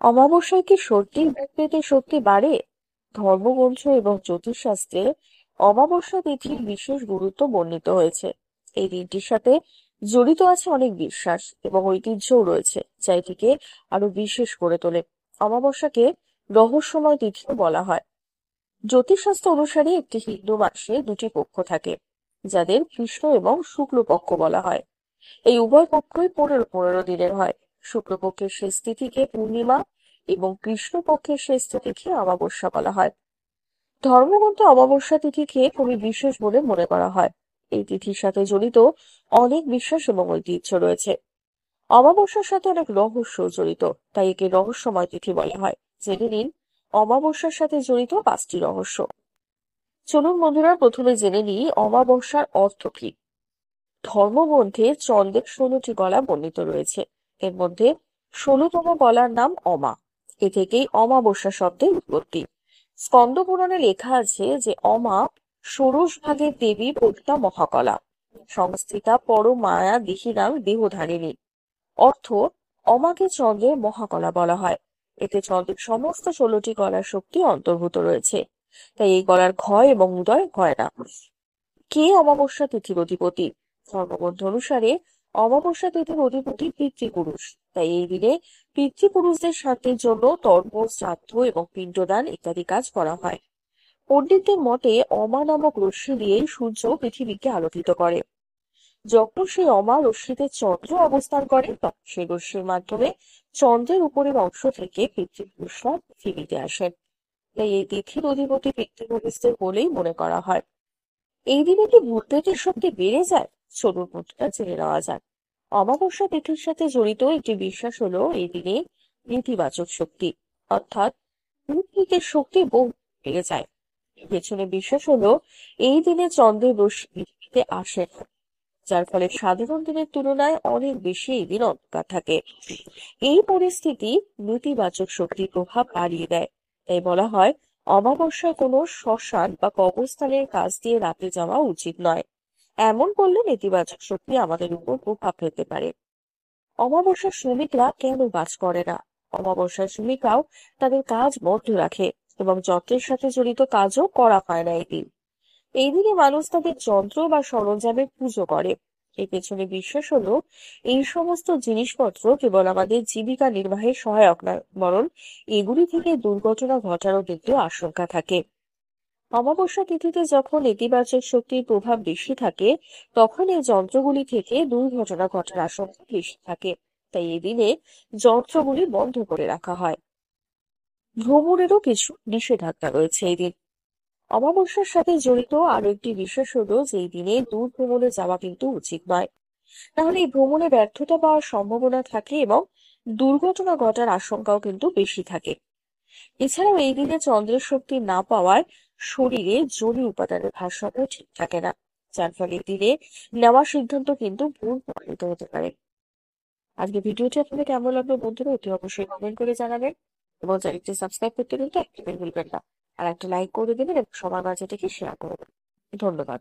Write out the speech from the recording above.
অমাবস্যায় কি সত্যিই ভূত পেতে শক্তি বাড়ে? ধর্মগ্রন্থ এবং জ্যোতিষশাস্ত্রে অমাবস্যা তিথির বিশেষ গুরুত্ব বর্ণিত হয়েছে। এই দিনটির সাথে জড়িত আছে অনেক বিশ্বাস এবং ঐতিহ্যও রয়েছে, যা এটিকে আরো বিশেষ করে তোলে। অমাবস্যাকে রহস্যময় তিথিও বলা হয়। জ্যোতিষশাস্ত্র অনুসারে একটি হিন্দু মাসে দুটি পক্ষ থাকে, যাদের কৃষ্ণ এবং শুক্লপক্ষ বলা হয়। এই উভয় পক্ষই ১৫ দিনের হয়। শুক্লপক্ষের শেষ তিথিকে পূর্ণিমা এবং কৃষ্ণপক্ষের শেষ তিথিকে অমাবস্যা বলা হয়। ধর্মগ্রন্থে অমাবস্যা তিথিকে খুবই বিশেষ বলে মনে করা হয়। এই তিথির সাথে জড়িত অনেক বিশ্বাস এবং ঐতিহ্য রয়েছে। অমাবস্যার সাথে অনেক রহস্য জড়িত, তাই একে রহস্যময় তিথি বলা হয়। জেনে নিন অমাবস্যার সাথে জড়িত ৫টি রহস্য। চলুন বন্ধুরা, প্রথমে জেনে নিই অমাবস্যার অর্থ কি। ধর্মগ্রন্থে চন্দ্রের ১৬টি গলা বর্ণিত রয়েছে। এর মধ্যে ১৬তম গলার নাম অমা। এ থেকেই অমাবস্যা শব্দের উৎপত্তি। স্কন্দ পুরাণে লেখা আছে যে অমা ষোড়শ ভাগের দেবী প্রজ্ঞা মহাকলা, সংস্থিতা পরম মায়া দেহিনাং দেহধারিণী। অর্থ, অমাকে চন্দ্রের মহাকলা বলা হয়। এতে চন্দ্রের সমস্ত ১৬টি গলার শক্তি অন্তর্ভুক্ত রয়েছে, তাই এই গলার ক্ষয় এবং উদয় হয় না। কে অমাবস্যা তিথির অধিপতি? ধর্মগ্রন্থ অনুসারে অমাবস্যা তিথির অধিপতি পিতৃপুরুষ। তাই এই দিনে পিতৃপুরুষদের শান্তির জন্য তর্প, শ্রাদ্ধ এবং পিণ্ডদান ইত্যাদি কাজ করা হয়। পণ্ডিতদের মতে অমা নামক রশ্মি দিয়ে সূর্য পৃথিবীকে আলোকিত করে। যখন সেই অমা রশ্মিতে চন্দ্র অবস্থান করে, তখন সেই রশ্মির মাধ্যমে চন্দ্রের উপরের অংশ থেকে পিতৃপুরুষরা পৃথিবীতে আসেন। তাই এই তিথির অধিপতি পিতৃপুরুষদের বলেই মনে করা হয়। এই দিনে কি ভূতের শক্তি বেড়ে যায়? চলুন বন্ধুরা জেনে নেওয়া যাক। অমাবস্যা তিথির সাথে জড়িত একটি বিশ্বাস হলো এই দিনে নেতিবাচক শক্তি, অর্থাৎ ভূতের শক্তি বহু বেড়ে যায়। এর পেছনে বিশ্বাস হলো এই দিনে চন্দ্রের রশ্মি পৃথিবীতে আসে না, যার ফলে সাধারণ দিনের তুলনায় অনেক বেশি এই দিন অন্ধকার থাকে। এই পরিস্থিতি নেতিবাচক শক্তির প্রভাব বাড়িয়ে দেয়। তাই বলা হয় অমাবস্যায় কোনো শ্মশান বা কবরস্থানের কাছ দিয়ে রাতে যাওয়া উচিত নয়। এমন করলে নেতিবাচক শক্তি আমাদের উপর প্রভাব ফেলতে পারে। অমাবস্যার শ্রমিকরা কেন কাজ করে না? অমাবস্যার শ্রমিকরাও তাদের কাজ বন্ধ রাখে এবং যন্ত্রের সাথে জড়িত কাজও করা হয় না এই দিন। এই দিনে মানুষ তাদের যন্ত্র বা সরঞ্জামের পুজো করে। এর পেছনে বিশ্বাস হলো এই সমস্ত জিনিসপত্র কেবল আমাদের জীবিকা নির্বাহের সহায়ক নয়, বরং এগুলি থেকে দুর্ঘটনা ঘটারও কিন্তু আশঙ্কা থাকে। অমাবস্যা তিথিতে যখন নেতিবাচক শক্তির প্রভাব বেশি থাকে, তখন এই যন্ত্রগুলি থেকে দুর্ঘটনা ঘটার আশঙ্কা বেশি থাকে। তাই এই দিনে যন্ত্রগুলি বন্ধ করে রাখা হয়। ভ্রমণেরও কিছু নিষেধাজ্ঞা রয়েছে এই দিন। অমাবস্যার সাথে জড়িত আরো একটি বিশ্বাস হলো যে এই দিনে দূর ভ্রমণে যাওয়া কিন্তু উচিত নয়। তাহলে এই ভ্রমণে ব্যর্থতা পাওয়ার সম্ভাবনা থাকে এবং দুর্ঘটনা ঘটার আশঙ্কাও কিন্তু বেশি থাকে। এছাড়াও এই দিনে চন্দ্রের শক্তি না পাওয়ায় শরীরে জলীয় উপাদানের ভারসাম্য ঠিক থাকে না, যার ফলে এই দিনে নেওয়া সিদ্ধান্ত কিন্তু ভুল প্রমাণিত হতে পারে। আজকে ভিডিওটি আপনাদের কেমন লাগলো বন্ধুরা, অতি অবশ্যই কমেন্ট করে জানাবেন এবং চ্যানেলটি সাবস্ক্রাইব করতে কিন্তু একদমই ভুলবেন না। আর একটা লাইক করে দেবেন এবং সবার মাঝে থেকে শেয়ার করবেন। ধন্যবাদ।